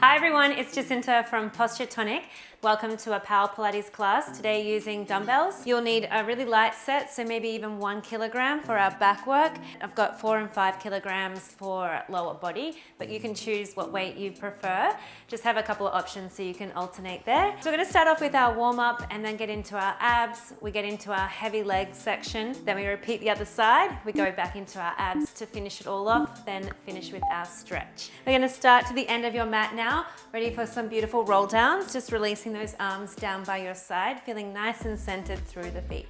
Hi everyone, it's Jacinta from Posture Tonic. Welcome to a Power Pilates class. Today using dumbbells. You'll need a really light set, so maybe even 1 kilogram for our back work. I've got 4 and 5 kilograms for lower body, but you can choose what weight you prefer. Just have a couple of options so you can alternate there. So we're gonna start off with our warm up and then get into our abs. We get into our heavy legs section. Then we repeat the other side. We go back into our abs to finish it all off, then finish with our stretch. We're gonna start to the end of your mat now. Ready for some beautiful roll downs, just releasing those arms down by your side, feeling nice and centered through the feet.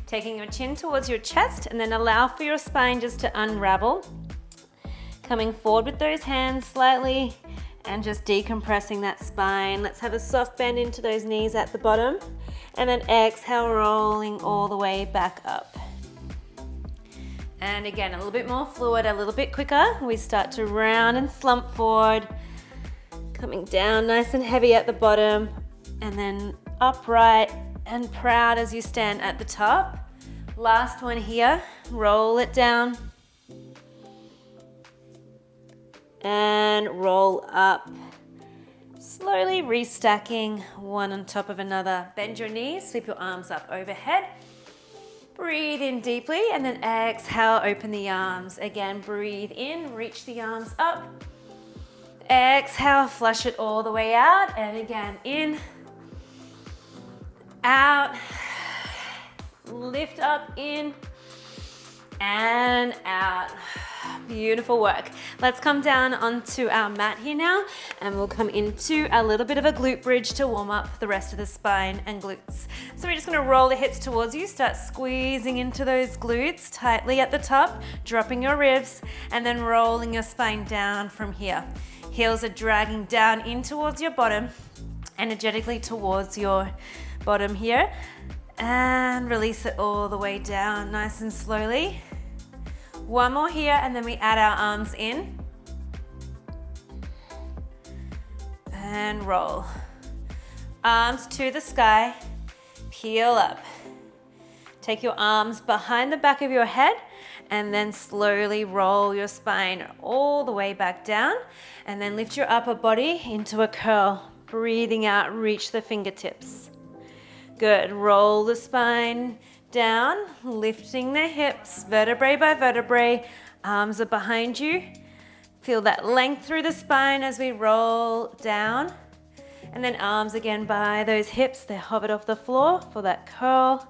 Taking your chin towards your chest and then allow for your spine just to unravel. Coming forward with those hands slightly and just decompressing that spine. Let's have a soft bend into those knees at the bottom and then exhale, rolling all the way back up. And again, a little bit more fluid, a little bit quicker. We start to round and slump forward. Coming down nice and heavy at the bottom and then upright and proud as you stand at the top. Last one here, roll it down and roll up. Slowly restacking one on top of another. Bend your knees, sweep your arms up overhead. Breathe in deeply and then exhale, open the arms. Again, breathe in, reach the arms up. Exhale, flush it all the way out. And again, in, out, lift up, in, and out. Beautiful work. Let's come down onto our mat here now, and we'll come into a little bit of a glute bridge to warm up the rest of the spine and glutes. So we're just gonna roll the hips towards you, start squeezing into those glutes tightly at the top, dropping your ribs, and then rolling your spine down from here. Heels are dragging down in towards your bottom, energetically towards your bottom here, and release it all the way down nice and slowly. One more here, and then we add our arms in and roll. Arms to the sky, peel up. Take your arms behind the back of your head and then slowly roll your spine all the way back down and then lift your upper body into a curl. Breathing out, reach the fingertips. Good, roll the spine down, lifting the hips, vertebrae by vertebrae. Arms are behind you. Feel that length through the spine as we roll down. And then arms again by those hips. They're hovered off the floor for that curl.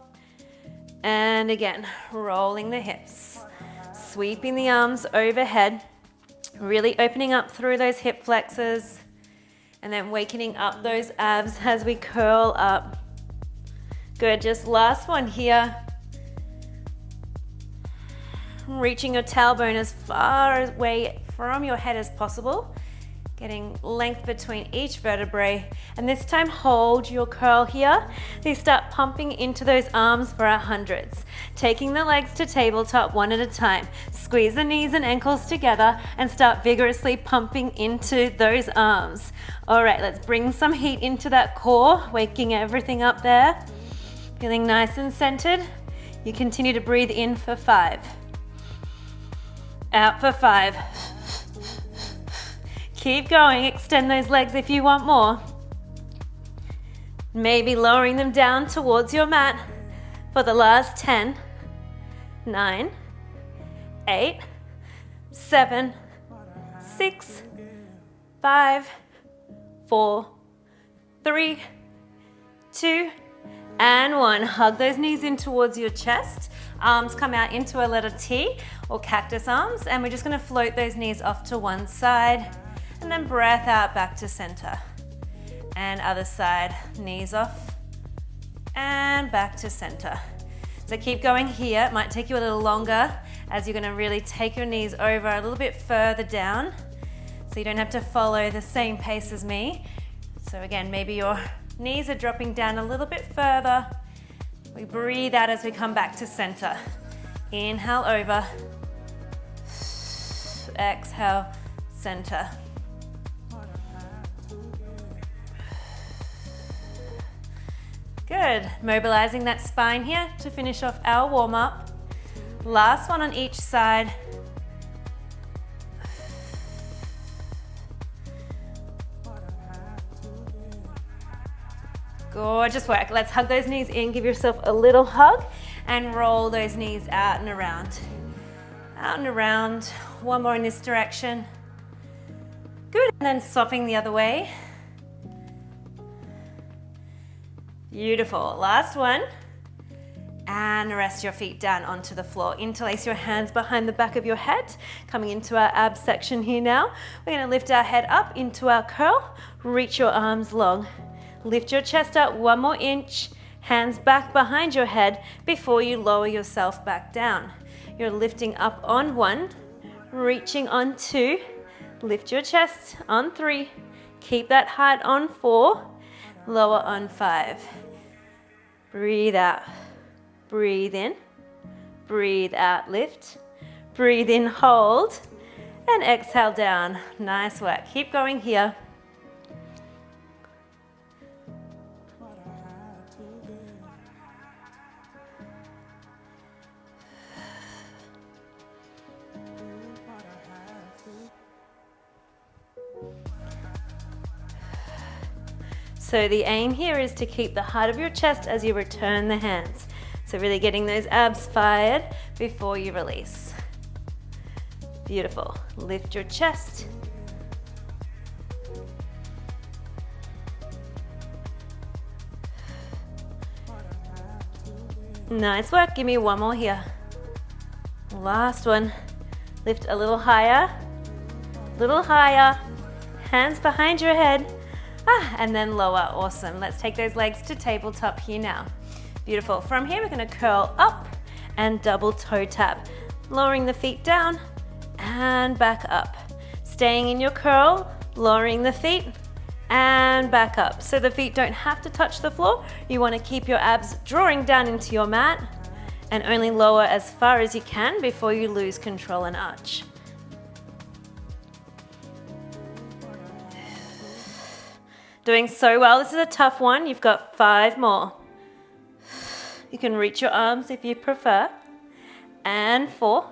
And again, rolling the hips. Sweeping the arms overhead. Really opening up through those hip flexors. And then wakening up those abs as we curl up. Good, just last one here. Reaching your tailbone as far away from your head as possible. Getting length between each vertebrae. And this time hold your curl here. So you start pumping into those arms for our hundreds. Taking the legs to tabletop one at a time. Squeeze the knees and ankles together and start vigorously pumping into those arms. All right, let's bring some heat into that core, waking everything up there. Feeling nice and centered. You continue to breathe in for 5. Out for 5. Keep going, extend those legs if you want more. Maybe lowering them down towards your mat for the last 10, 9, 8, 7, 6, 5, 4, 3, 2, and 1. Hug those knees in towards your chest. Arms come out into a letter T or cactus arms, and we're just gonna float those knees off to one side, and then breath out back to center. And other side, knees off, and back to center. So keep going here. It might take you a little longer as you're gonna really take your knees over a little bit further down, so you don't have to follow the same pace as me. So again, maybe your knees are dropping down a little bit further. We breathe out as we come back to center. Inhale over. Exhale, center. Good. Mobilizing that spine here to finish off our warm up. Last one on each side. Gorgeous work. Let's hug those knees in, give yourself a little hug and roll those knees out and around. Out and around. One more in this direction. Good, and then swapping the other way. Beautiful, last one. And rest your feet down onto the floor. Interlace your hands behind the back of your head. Coming into our abs section here now. We're gonna lift our head up into our curl. Reach your arms long. Lift your chest up 1 more inch. Hands back behind your head before you lower yourself back down. You're lifting up on 1, reaching on 2. Lift your chest on 3. Keep that height on 4. Lower on 5. Breathe out. Breathe in. Breathe out, lift. Breathe in, hold. And exhale down. Nice work. Keep going here. So the aim here is to keep the height of your chest as you return the hands. So really getting those abs fired before you release. Beautiful. Lift your chest. Nice work. Give me 1 more here. Last one. Lift a little higher. Little higher. Hands behind your head. And then lower. Awesome. Let's take those legs to tabletop here now. Beautiful. From here, we're going to curl up and double toe tap. Lowering the feet down and back up. Staying in your curl, lowering the feet and back up. So the feet don't have to touch the floor. You want to keep your abs drawing down into your mat and only lower as far as you can before you lose control and arch. Doing so well. This is a tough one. You've got 5 more. You can reach your arms if you prefer. And 4.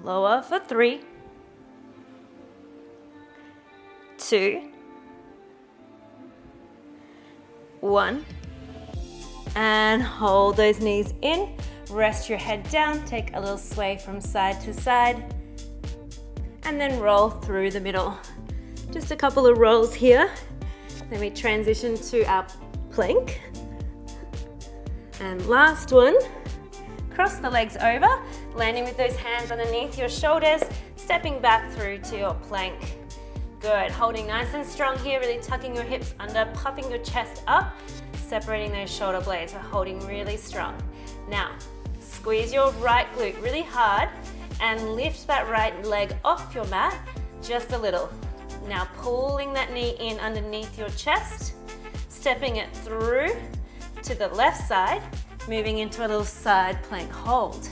Lower for 3. 2. 1. And hold those knees in. Rest your head down. Take a little sway from side to side. And then roll through the middle. Just a couple of rolls here. Then we transition to our plank. And last one. Cross the legs over, landing with those hands underneath your shoulders, stepping back through to your plank. Good, holding nice and strong here, really tucking your hips under, puffing your chest up, separating those shoulder blades. We're holding really strong. Now, squeeze your right glute really hard and lift that right leg off your mat just a little. Now pulling that knee in underneath your chest, stepping it through to the left side, moving into a little side plank hold.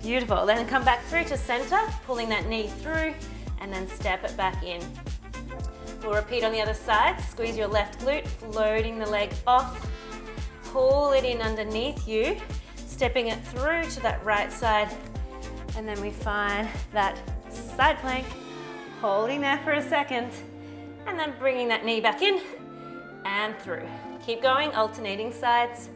Beautiful. Then come back through to center, pulling that knee through, and then step it back in. We'll repeat on the other side. Squeeze your left glute, floating the leg off, pull it in underneath you, stepping it through to that right side, and then we find that side plank, holding there for a second, and then bringing that knee back in and through. Keep going, alternating sides.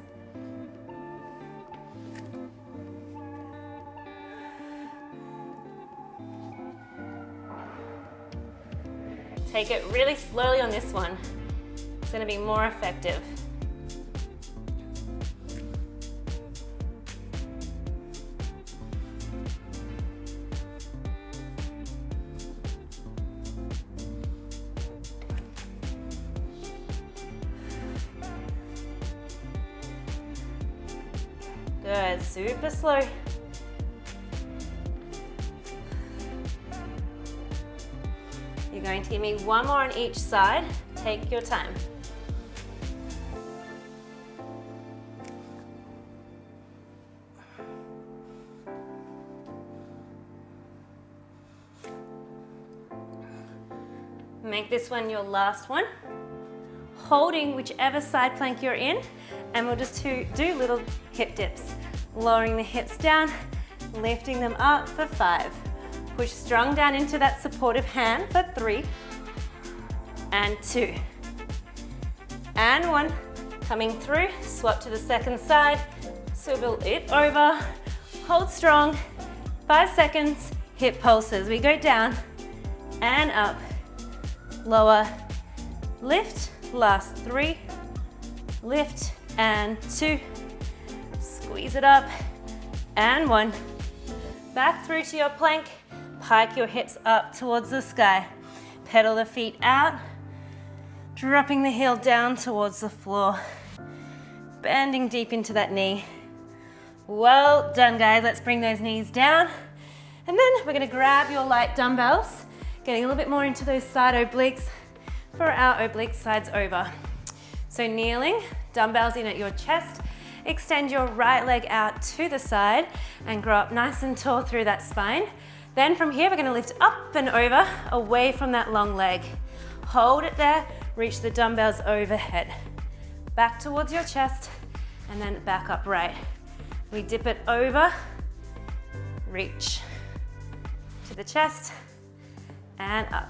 Take it really slowly on this one. It's going to be more effective. Good, super slow. You're going to give me 1 more on each side. Take your time. Make this one your last one. Holding whichever side plank you're in, and we'll just do little hip dips. Lowering the hips down, lifting them up for 5. Push strong down into that supportive hand for 3 and 2 and 1. Coming through, swap to the second side, swivel it over, hold strong, 5 seconds, hip pulses. We go down and up, lower, lift, last 3, lift and 2, squeeze it up and 1. Back through to your plank, pike your hips up towards the sky, pedal the feet out, dropping the heel down towards the floor, bending deep into that knee. Well done, guys. Let's bring those knees down. And then we're gonna grab your light dumbbells, getting a little bit more into those side obliques for our oblique sides over. So kneeling, dumbbells in at your chest, extend your right leg out to the side and grow up nice and tall through that spine. Then from here, we're gonna lift up and over, away from that long leg. Hold it there, reach the dumbbells overhead. Back towards your chest, and then back upright. We dip it over, reach to the chest, and up.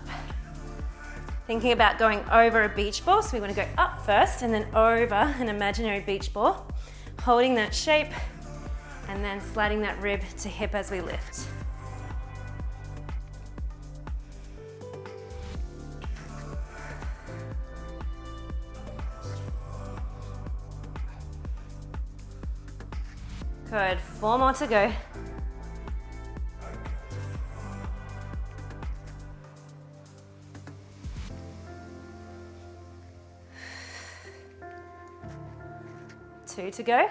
Thinking about going over a beach ball, so we want to go up first, and then over an imaginary beach ball. Holding that shape, and then sliding that rib to hip as we lift. Good, 4 more to go. Two to go.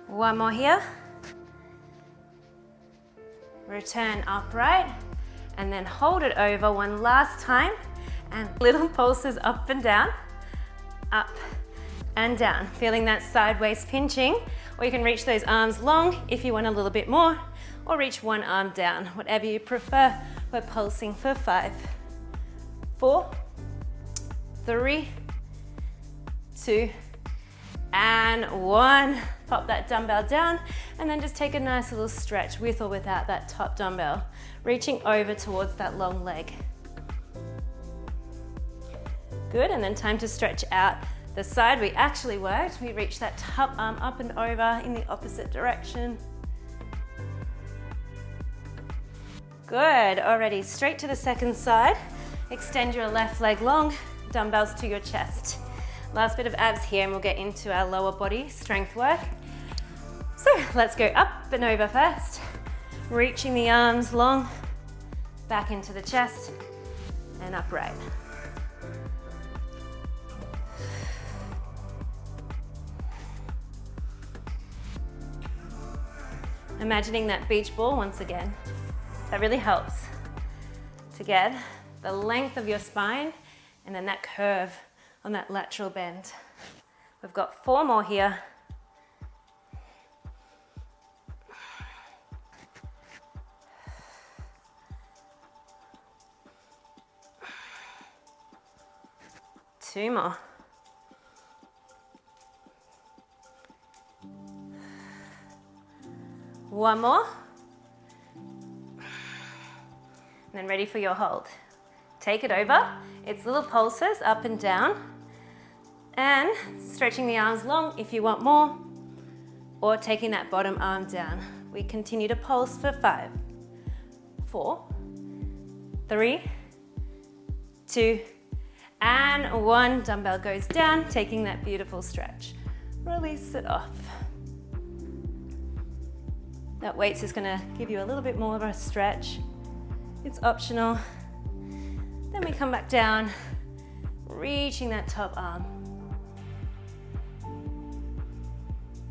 One more here. Return upright, and then hold it over one last time, and little pulses up and down. Up and down, feeling that sideways pinching, or you can reach those arms long if you want a little bit more, or reach one arm down, whatever you prefer. We're pulsing for 5, 4, 3, 2, and 1. Pop that dumbbell down, and then just take a nice little stretch with or without that top dumbbell, reaching over towards that long leg. Good, and then time to stretch out the side we actually worked. We reach that top arm up and over in the opposite direction. Good, already straight to the second side. Extend your left leg long, dumbbells to your chest. Last bit of abs here, and we'll get into our lower body strength work. So let's go up and over first. Reaching the arms long, back into the chest, and upright. Imagining that beach ball once again. That really helps to get the length of your spine and then that curve on that lateral bend. We've got 4 more here. Two more. One more. And then ready for your hold. Take it over. It's little pulses up and down. And stretching the arms long if you want more. Or taking that bottom arm down. We continue to pulse for 5, 4, 3, 2, and 1. Dumbbell goes down, taking that beautiful stretch. Release it off. That weight's just gonna give you a little bit more of a stretch. It's optional. Then we come back down, reaching that top arm.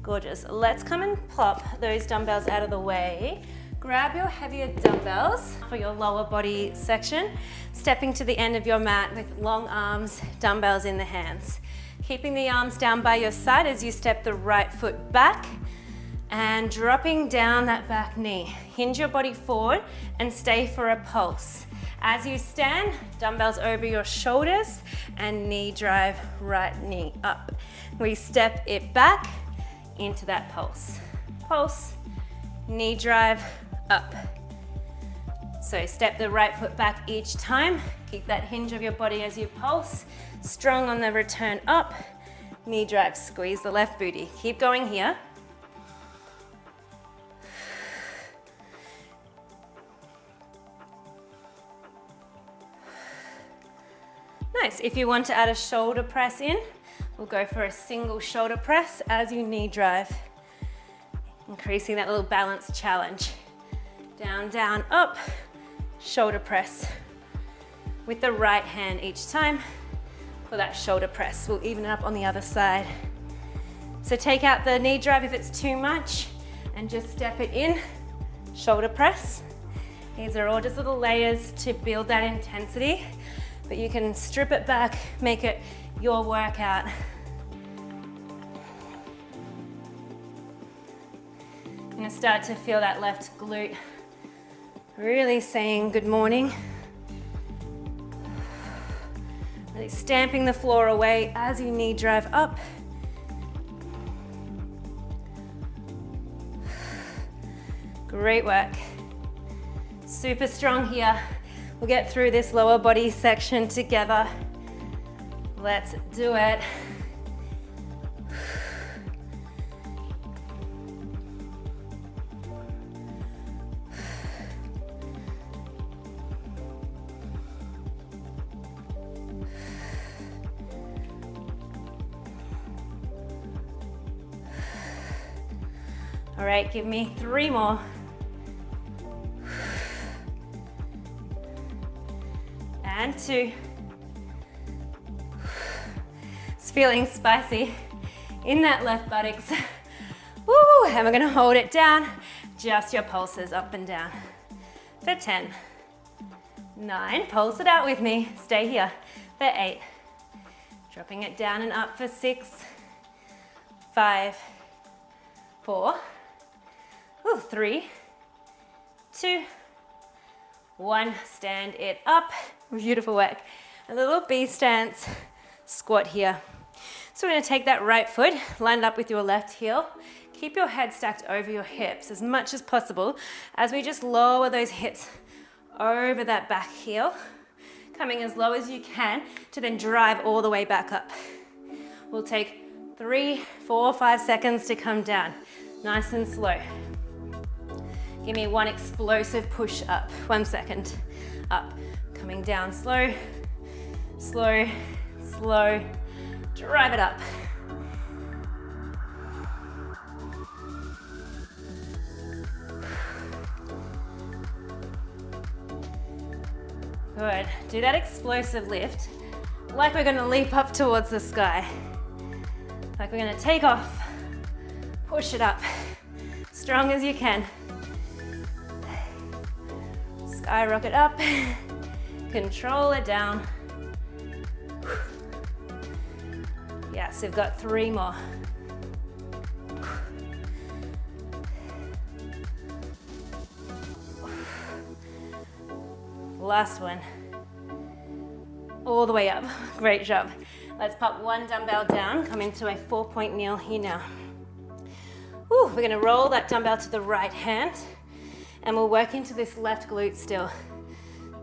Gorgeous. Let's come and plop those dumbbells out of the way. Grab your heavier dumbbells for your lower body section, stepping to the end of your mat with long arms, dumbbells in the hands. Keeping the arms down by your side as you step the right foot back and dropping down that back knee. Hinge your body forward and stay for a pulse. As you stand, dumbbells over your shoulders and knee drive, right knee up. We step it back into that pulse. Pulse, knee drive, up. So step the right foot back each time. Keep that hinge of your body as you pulse. Strong on the return up. Knee drive, squeeze the left booty. Keep going here. Nice. If you want to add a shoulder press in, we'll go for a single shoulder press as you knee drive. Increasing that little balance challenge. Down, down, up, shoulder press. With the right hand each time for that shoulder press. We'll even it up on the other side. So take out the knee drive if it's too much and just step it in, shoulder press. These are all just little layers to build that intensity, but you can strip it back, make it your workout. You're gonna start to feel that left glute really saying good morning. Really stamping the floor away as you knee drive up. Great work. Super strong here. We'll get through this lower body section together. Let's do it. All right, give me 3 more. And 2. It's feeling spicy in that left buttocks. Woo, and we're gonna hold it down. Just your pulses up and down. For 10, 9, pulse it out with me. Stay here. For 8, dropping it down and up for 6, 5, 4, 3, 2, 1. Stand it up. Beautiful work. A little B stance squat here. So we're going to take that right foot, line it up with your left heel. Keep your head stacked over your hips as much as possible as we just lower those hips over that back heel, coming as low as you can to then drive all the way back up. We'll take 3, 4, 5 seconds to come down. Nice and slow. Give me 1 explosive push up. 1 second. Up. Coming down slow, slow, slow. Drive it up. Good. Do that explosive lift like we're going to leap up towards the sky. Like we're going to take off. Push it up. Strong as you can. Skyrocket up. Control it down. Yes, we've got 3 more. Last one. All the way up. Great job. Let's pop 1 dumbbell down, come into a 4-point kneel here now. Woo, we're gonna roll that dumbbell to the right hand and we'll work into this left glute still.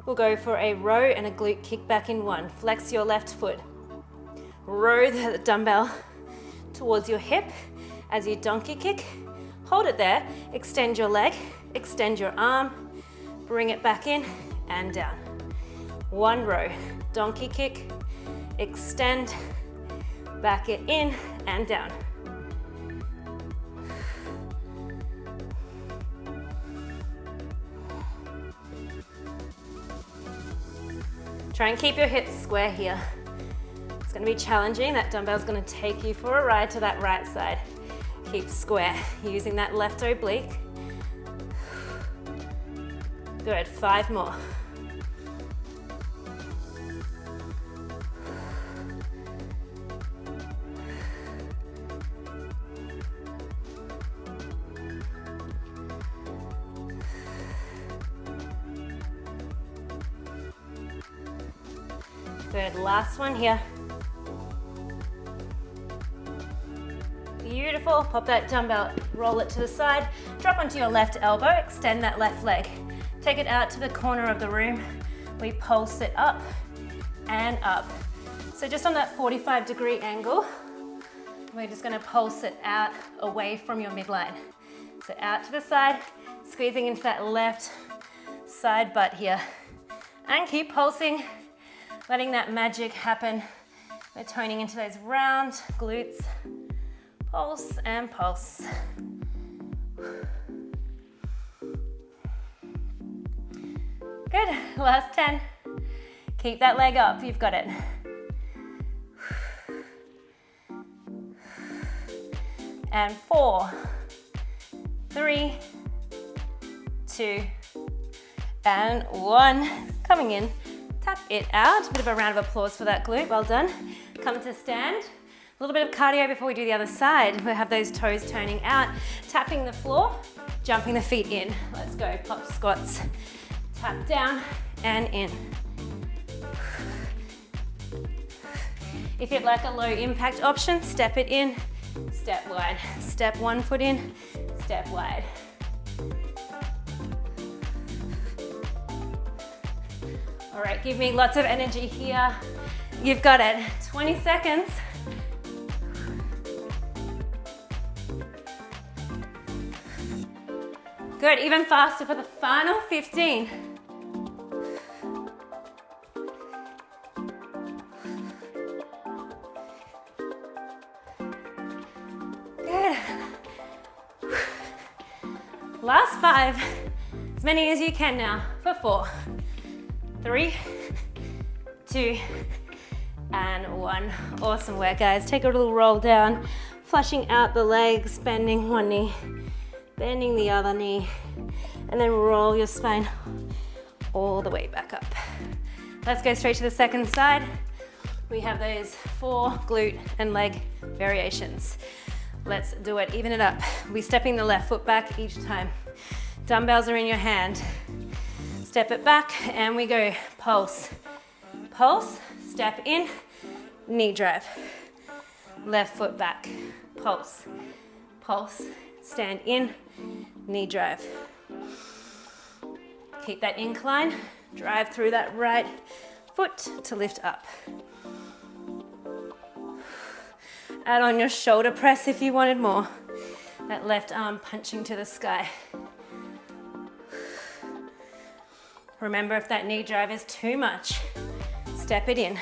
We'll go for a row and a glute kick back in 1. Flex your left foot. Row the dumbbell towards your hip as you donkey kick. Hold it there. Extend your leg, extend your arm, bring it back in and down. 1 row. Donkey kick, extend, back it in and down. Try and keep your hips square here. It's going to be challenging. That dumbbell's going to take you for a ride to that right side. Keep square, using that left oblique. Good, 5 more. Good, last one here. Beautiful, pop that dumbbell, roll it to the side, drop onto your left elbow, extend that left leg. Take it out to the corner of the room. We pulse it up and up. So just on that 45-degree angle, we're just gonna pulse it out away from your midline. So out to the side, squeezing into that left side butt here. And keep pulsing, letting that magic happen. We're toning into those round glutes. Pulse and pulse. Good, last 10. Keep that leg up, you've got it. And 4, 3, 2, and 1. Coming in, tap it out. A bit of a round of applause for that glute, well done. Come to stand. A little bit of cardio before we do the other side. We'll have those toes turning out, tapping the floor, jumping the feet in. Let's go, pop squats. Tap down and in. If you'd like a low impact option, step it in, step wide. Step one foot in, step wide. All right, give me lots of energy here. You've got it. 20 seconds. Good, even faster for the final 15. Good. Last 5, as many as you can now, for 4, 3, 2, and 1. Awesome work, guys. Take a little roll down, flushing out the legs, bending one knee, bending the other knee, and then roll your spine all the way back up. Let's go straight to the second side. We have those 4 glute and leg variations. Let's do it, even it up. We're stepping the left foot back each time. Dumbbells are in your hand. Step it back and we go pulse. Pulse, step in, knee drive. Left foot back, pulse. Pulse, stand in, knee drive. Keep that incline, drive through that right foot to lift up. Add on your shoulder press if you wanted more. That left arm punching to the sky. Remember, if that knee drive is too much, step it in.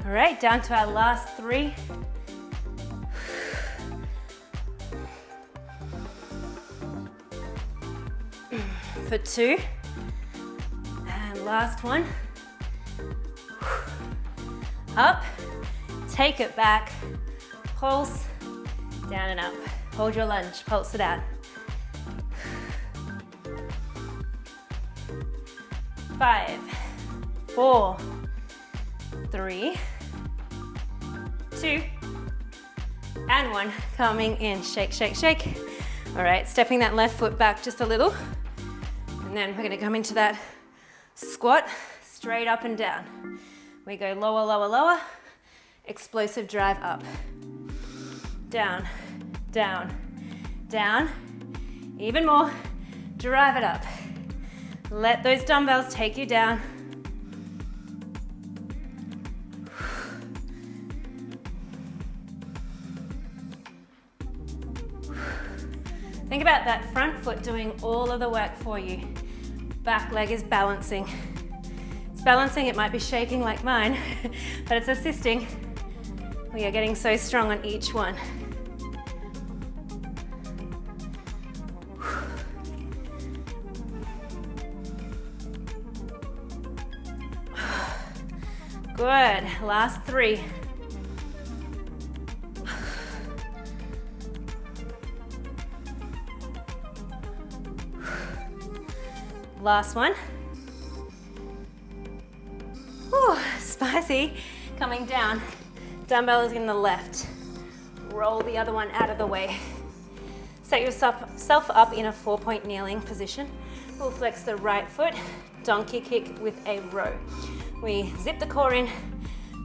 All right, down to our last 3. For 2. And last one. Up, take it back, pulse, down and up. Hold your lunge, pulse it out. 5, 4, 3, 2, and 1. Coming in, shake, shake, shake. All right, stepping that left foot back just a little. And then we're gonna come into that squat, straight up and down. We go lower, lower, lower, explosive drive up. Down, down, down. Even more, drive it up. Let those dumbbells take you down. Think about that front foot doing all of the work for you. Back leg is balancing. It's balancing, it might be shaking like mine, but it's assisting. We are getting so strong on each one. Good, last 3. Last one. Whew, spicy. Coming down. Dumbbell is in the left. Roll the other one out of the way. Set yourself up in a 4-point kneeling position. We'll flex the right foot, donkey kick with a row. We zip the core in,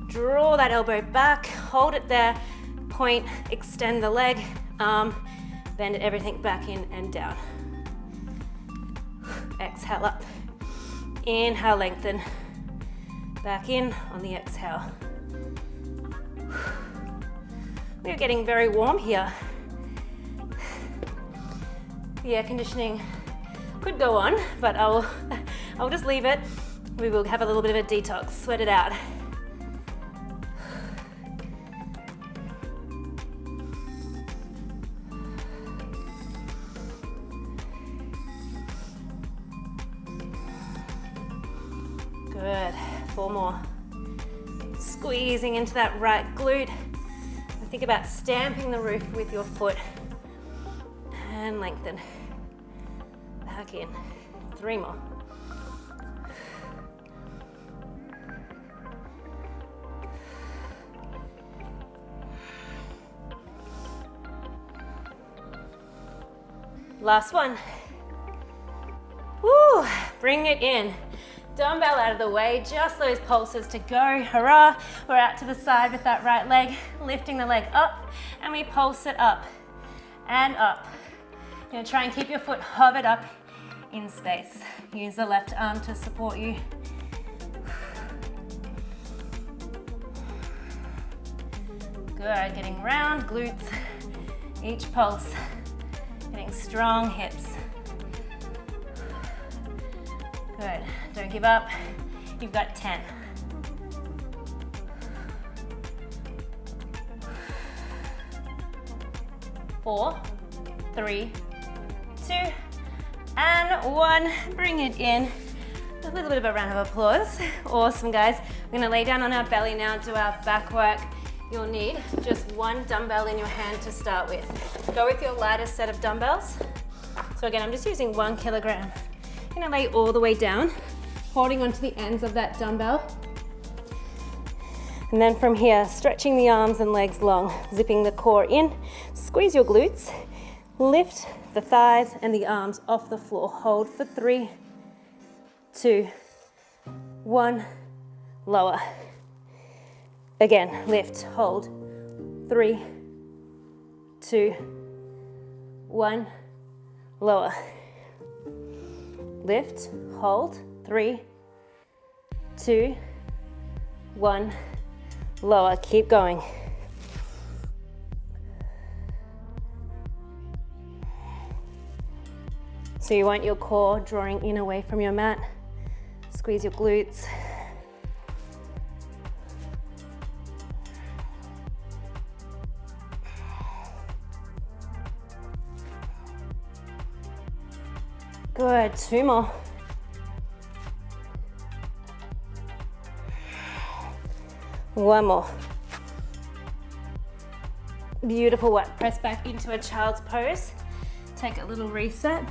draw that elbow back, hold it there, point, extend the leg, arm, bend everything back in and down. Exhale up. Inhale, lengthen. Back in on the exhale. We're getting very warm here. The air conditioning could go on, but I'll just leave it. We will have a little bit of a detox, sweat it out. Good, 4 more. Squeezing into that right glute. Think about stamping the roof with your foot. And lengthen. Back in. 3 more. Last one. Woo! Bring it in. Dumbbell out of the way, just those pulses to go. Hurrah! We're out to the side with that right leg, lifting the leg up, and we pulse it up and up. You're gonna try and keep your foot hovered up in space. Use the left arm to support you. Good, getting round glutes, each pulse. Getting strong hips. Good, don't give up. You've got 10. Four, 3, 2, and 1. Bring it in. A little bit of a round of applause. Awesome, guys. We're gonna lay down on our belly now, do our back work. You'll need just 1 dumbbell in your hand to start with. Go with your lightest set of dumbbells. So again, I'm just using 1 kilogram. I'm gonna lay all the way down, holding onto the ends of that dumbbell. And then from here, stretching the arms and legs long, zipping the core in, squeeze your glutes, lift the thighs and the arms off the floor. Hold for 3, 2, 1, lower. Again, lift, hold, 3, 2, 1, lower. Lift, hold, 3, 2, 1, lower. Keep going. So you want your core drawing in away from your mat. Squeeze your glutes. Good, 2 more. One more. Beautiful work. Press back into a child's pose. Take a little reset.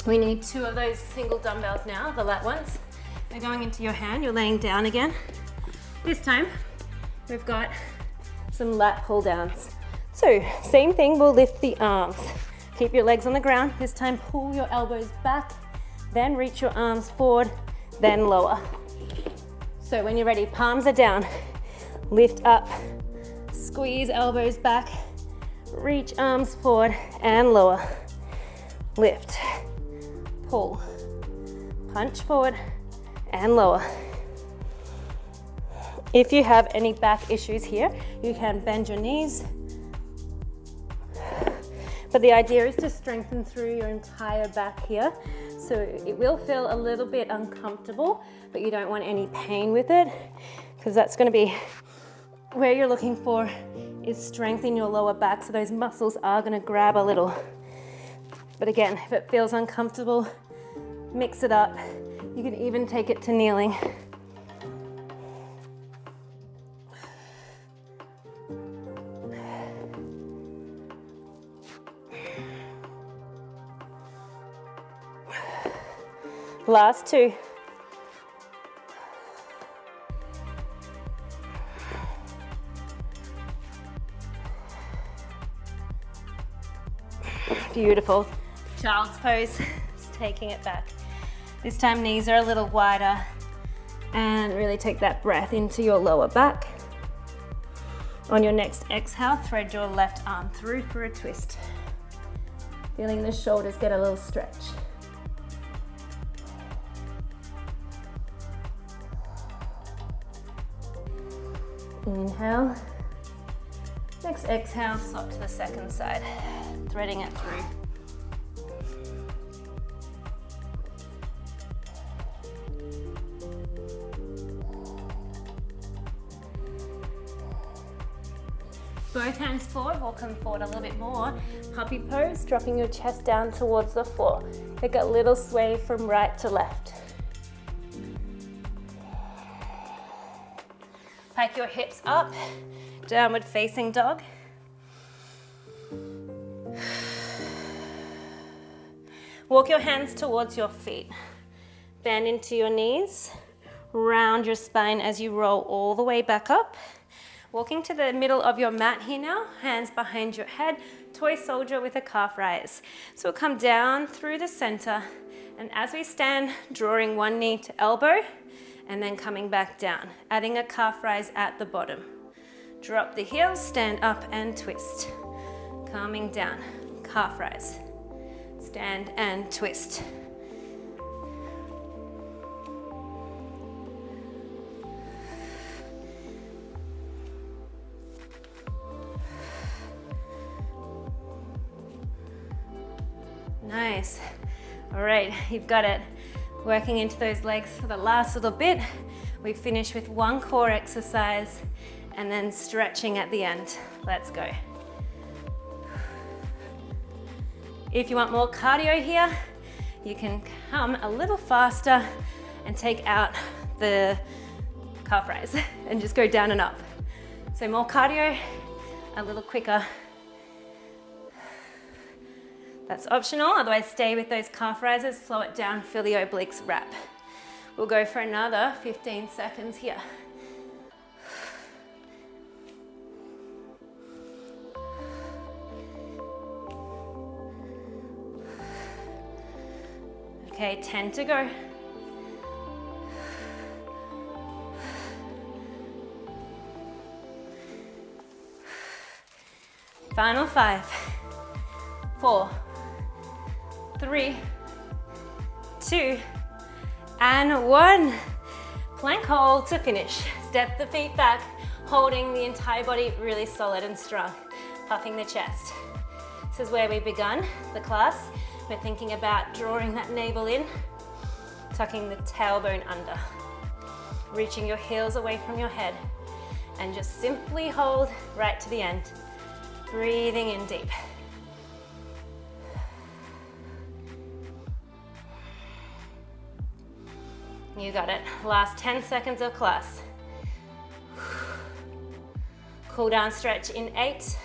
We need 2 of those single dumbbells now, the lat ones. They're going into your hand. You're laying down again. This time, we've got some lat pull downs. So, same thing, we'll lift the arms. Keep your legs on the ground. This time, pull your elbows back, then reach your arms forward, then lower. So when you're ready, palms are down. Lift up, squeeze elbows back, reach arms forward and lower. Lift, pull, punch forward and lower. If you have any back issues here, you can bend your knees. But the idea is to strengthen through your entire back here. So it will feel a little bit uncomfortable, but you don't want any pain with it, because that's going to be where you're looking for is strength in your lower back. So those muscles are going to grab a little. But again, if it feels uncomfortable, mix it up. You can even take it to kneeling. Last 2. Beautiful. Child's pose, just taking it back. This time knees are a little wider, and really take that breath into your lower back. On your next exhale, thread your left arm through for a twist. Feeling the shoulders get a little stretch. Inhale. Next exhale, swap to the second side, threading it through. Both hands forward, we'll come forward a little bit more. Puppy pose, dropping your chest down towards the floor. Take a little sway from right to left. Pike your hips up, downward facing dog. Walk your hands towards your feet. Bend into your knees, round your spine as you roll all the way back up. Walking to the middle of your mat here now, hands behind your head, toy soldier with a calf rise. So we'll come down through the center, and as we stand, drawing one knee to elbow, and then coming back down, adding a calf rise at the bottom. Drop the heels, stand up and twist. Coming down, calf rise. Stand and twist. Nice. All right, you've got it. Working into those legs for the last little bit. We finish with one core exercise and then stretching at the end. Let's go. If you want more cardio here, you can come a little faster and take out the calf rise and just go down and up. So more cardio, a little quicker. That's optional, otherwise stay with those calf rises, slow it down, feel the obliques wrap. We'll go for another 15 seconds here. Okay, 10 to go. Final 5, 4, 3, 2, and 1. Plank hold to finish. Step the feet back, holding the entire body really solid and strong, puffing the chest. This is where we begun the class. We're thinking about drawing that navel in, tucking the tailbone under, reaching your heels away from your head, and just simply hold right to the end. Breathing in deep. You got it. Last 10 seconds of class. Cool down stretch in 8.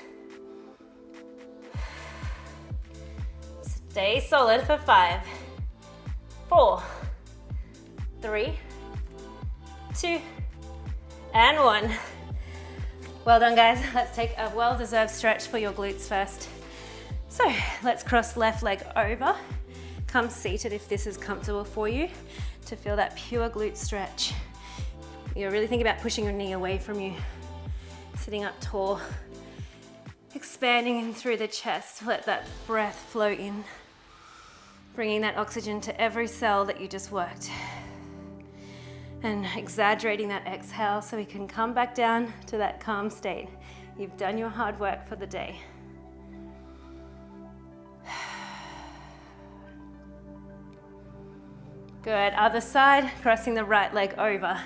Stay solid for 5, 4, 3, 2, and 1. Well done, guys. Let's take a well-deserved stretch for your glutes first. So let's cross left leg over. Come seated if this is comfortable for you to feel that pure glute stretch. You're really thinking about pushing your knee away from you. Sitting up tall, expanding in through the chest. Let that breath flow in, bringing that oxygen to every cell that you just worked. And exaggerating that exhale so we can come back down to that calm state. You've done your hard work for the day. Good, other side, crossing the right leg over.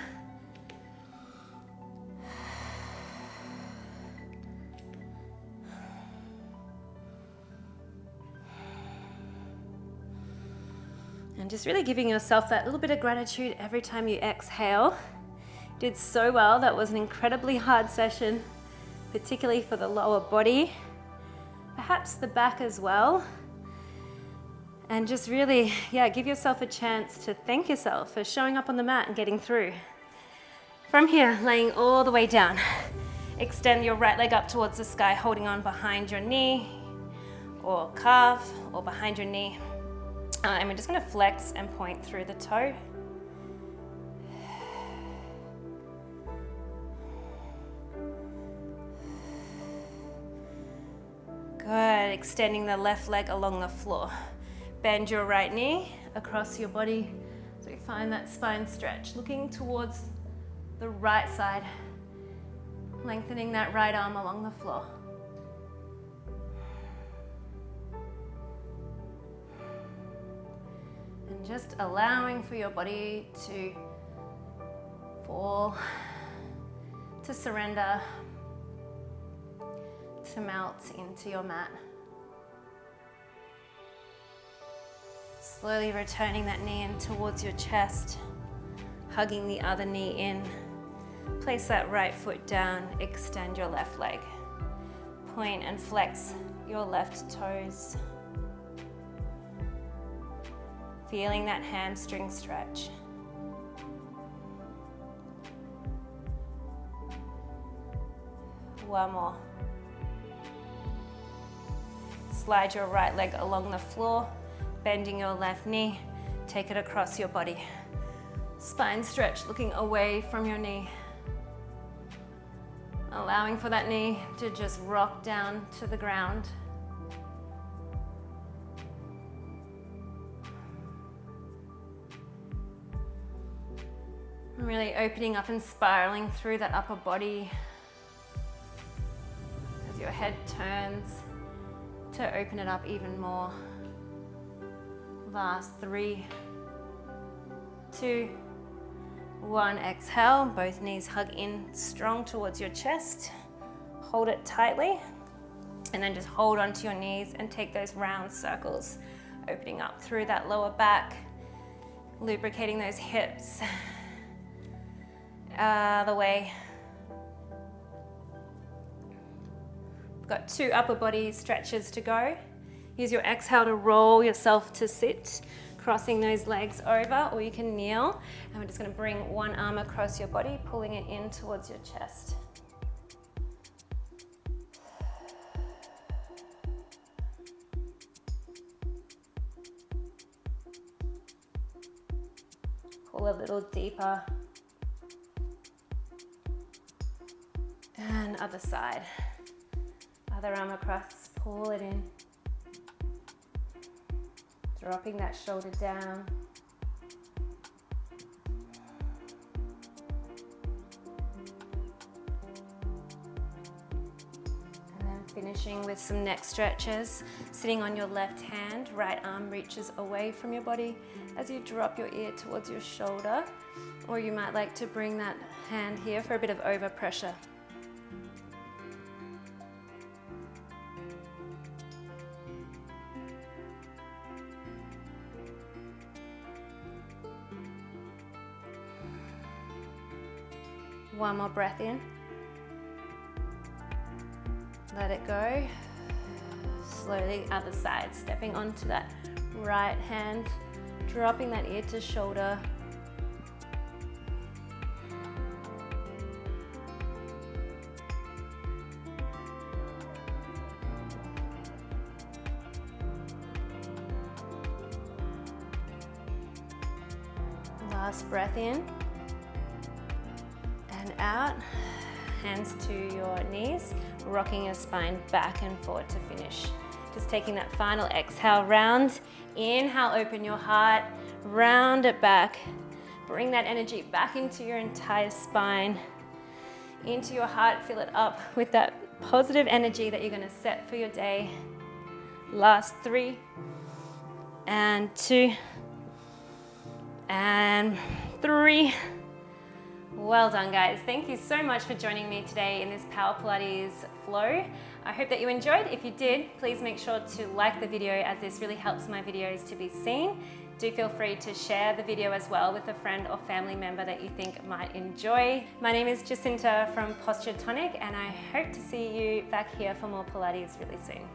And just really giving yourself that little bit of gratitude every time you exhale. Did so well. That was an incredibly hard session, particularly for the lower body, perhaps the back as well. And just really, give yourself a chance to thank yourself for showing up on the mat and getting through. From here, laying all the way down. Extend your right leg up towards the sky, holding on behind your knee, or calf or behind your knee. And we're just gonna flex and point through the toe. Good, extending the left leg along the floor. Bend your right knee across your body so you find that spine stretch, looking towards the right side, lengthening that right arm along the floor. And just allowing for your body to fall, to surrender, to melt into your mat. Slowly returning that knee in towards your chest, hugging the other knee in. Place that right foot down, extend your left leg. Point and flex your left toes. Feeling that hamstring stretch. One more. Slide your right leg along the floor, bending your left knee, take it across your body. Spine stretch, looking away from your knee. Allowing for that knee to just rock down to the ground. Really opening up and spiraling through that upper body as your head turns to open it up even more. Last 3, 2, 1. Exhale, both knees hug in strong towards your chest. Hold it tightly, and then just hold onto your knees and take those round circles, opening up through that lower back, lubricating those hips. The way. We've got 2 upper body stretches to go. Use your exhale to roll yourself to sit, crossing those legs over, or you can kneel. And we're just going to bring one arm across your body, pulling it in towards your chest. Pull a little deeper. And other side. Other arm across, pull it in. Dropping that shoulder down. And then finishing with some neck stretches. Sitting on your left hand, right arm reaches away from your body as you drop your ear towards your shoulder. Or you might like to bring that hand here for a bit of overpressure. One more breath in. Let it go. Slowly, other side, stepping onto that right hand, dropping that ear to shoulder. Last breath in. And out, hands to your knees, rocking your spine back and forward to finish. Just taking that final exhale round. Inhale, open your heart, round it back. Bring that energy back into your entire spine, into your heart, fill it up with that positive energy that you're gonna set for your day. Last 3, and 2, and 3. Well done, guys. Thank you so much for joining me today in this Power Pilates flow. I hope that you enjoyed. If you did, please make sure to like the video as this really helps my videos to be seen. Do feel free to share the video as well with a friend or family member that you think might enjoy. My name is Jacinta from Posture Tonic, and I hope to see you back here for more Pilates really soon.